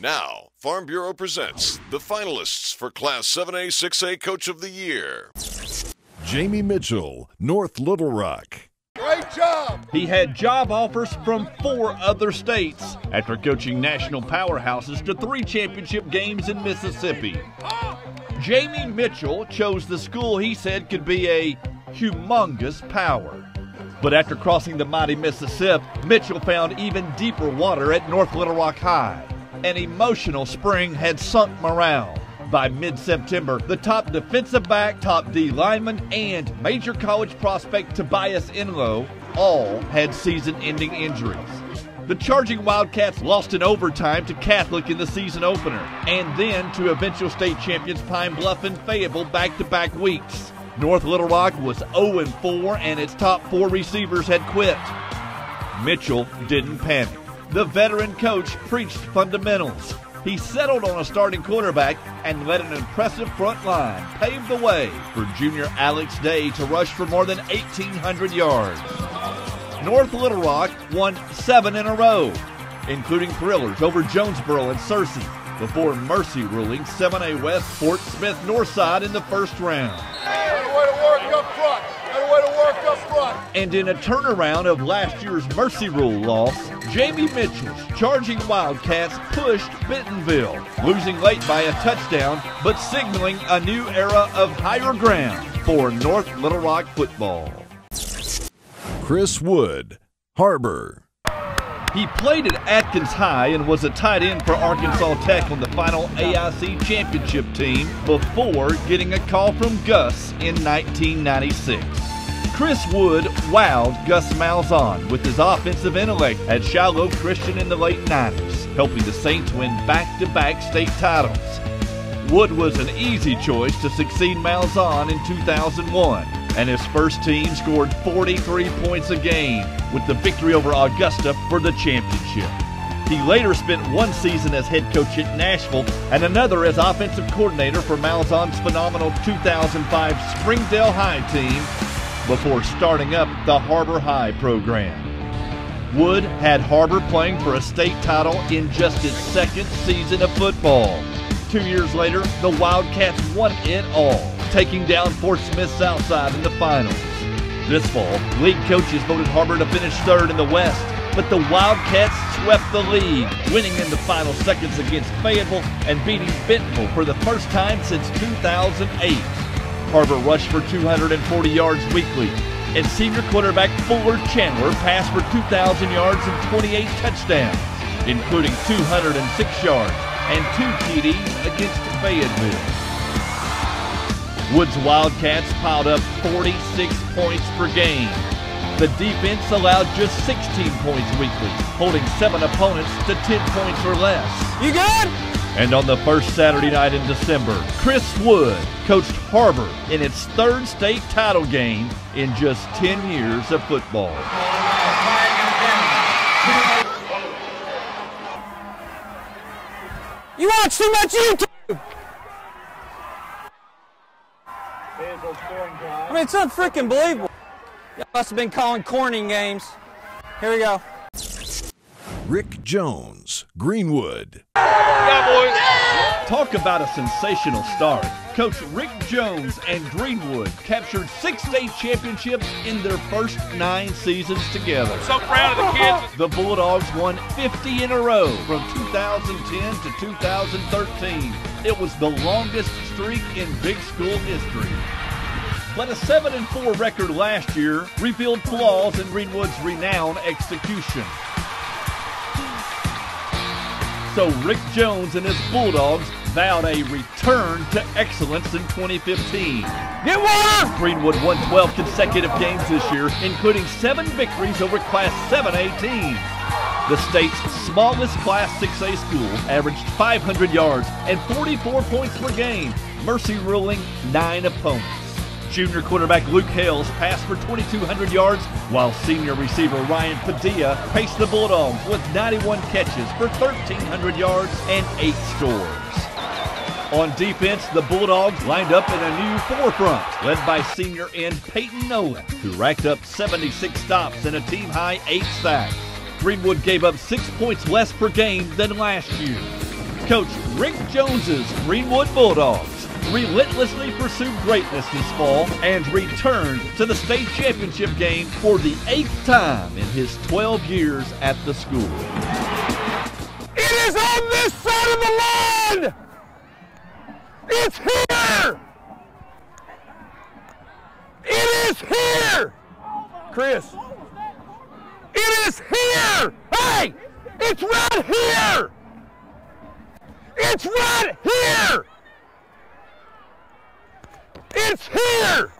Now, Farm Bureau presents the finalists for Class 7A 6A Coach of the Year. Jamie Mitchell, North Little Rock. Great job! He had job offers from 4 other states after coaching national powerhouses to 3 championship games in Mississippi. Jamie Mitchell chose the school he said could be a humongous power. But after crossing the mighty Mississippi, Mitchell found even deeper water at North Little Rock High. An emotional spring had sunk morale. By mid-September, the top defensive back, top D lineman, and major college prospect Tobias Enlow all had season-ending injuries. The Charging Wildcats lost in overtime to Catholic in the season opener, and then to eventual state champions Pine Bluff and Fayetteville back-to-back weeks. North Little Rock was 0-4, and its top 4 receivers had quit. Mitchell didn't panic. The veteran coach preached fundamentals. He settled on a starting quarterback and let an impressive front line pave the way for junior Alex Day to rush for more than 1,800 yards. North Little Rock won 7 in a row, including thrillers over Jonesboro and Searcy, before Mercy ruling 7A West Fort Smith Northside in the first round. And in a turnaround of last year's Mercy Rule loss, Jamie Mitchell's Charging Wildcats pushed Bentonville, losing late by a touchdown, but signaling a new era of higher ground for North Little Rock football. Chris Wood, Har-Ber. He played at Atkins High and was a tight end for Arkansas Tech on the final AIC championship team before getting a call from Gus in 1996. Chris Wood wowed Gus Malzahn with his offensive intellect at Shiloh Christian in the late 90s, helping the Saints win back-to-back state titles. Wood was an easy choice to succeed Malzahn in 2001, and his first team scored 43 points a game with the victory over Augusta for the championship. He later spent 1 season as head coach at Nashville and another as offensive coordinator for Malzahn's phenomenal 2005 Springdale High team before starting up the Har-Ber High program. Wood had Har-Ber playing for a state title in just his 2nd season of football. 2 years later, the Wildcats won it all, taking down Fort Smith Southside in the finals. This fall, league coaches voted Har-Ber to finish 3rd in the West, but the Wildcats swept the league, winning in the final seconds against Fayetteville and beating Bentonville for the first time since 2008. Har-Ber rushed for 240 yards weekly, and senior quarterback Fuller Chandler passed for 2,000 yards and 28 touchdowns, including 206 yards and 2 TDs against Fayetteville. Wood's Wildcats piled up 46 points per game. The defense allowed just 16 points weekly, holding 7 opponents to 10 points or less. You good? And on the first Saturday night in December, Chris Wood coached Har-Ber in its 3rd state title game in just 10 years of football. You watch too much YouTube! I mean, it's unfreaking believable. Y'all must have been calling corning games. Here we go. Rick Jones, Greenwood. Talk about a sensational start. Coach Rick Jones and Greenwood captured 6 state championships in their first 9 seasons together. So proud of the kids. The Bulldogs won 50 in a row from 2010 to 2013. It was the longest streak in big school history. But a 7-4 record last year revealed flaws in Greenwood's renowned execution. So Rick Jones and his Bulldogs vowed a return to excellence in 2015. Get water! Greenwood won 12 consecutive games this year, including 7 victories over Class 7A teams. The state's smallest Class 6A school averaged 500 yards and 44 points per game, Mercy ruling 9 opponents. Junior quarterback Luke Hales passed for 2,200 yards, while senior receiver Ryan Padilla paced the Bulldogs with 91 catches for 1,300 yards and 8 scores. On defense, the Bulldogs lined up in a new forefront, led by senior end Peyton Nolan, who racked up 76 stops and a team-high 8 sacks. Greenwood gave up 6 points less per game than last year. Coach Rick Jones's Greenwood Bulldogs relentlessly pursued greatness this fall and returned to the state championship game for the 8th time in his 12 years at the school. It is on this side of the lawn! It's here! It is here! Chris. It is here! Hey! It's right here! It's right here! It's here!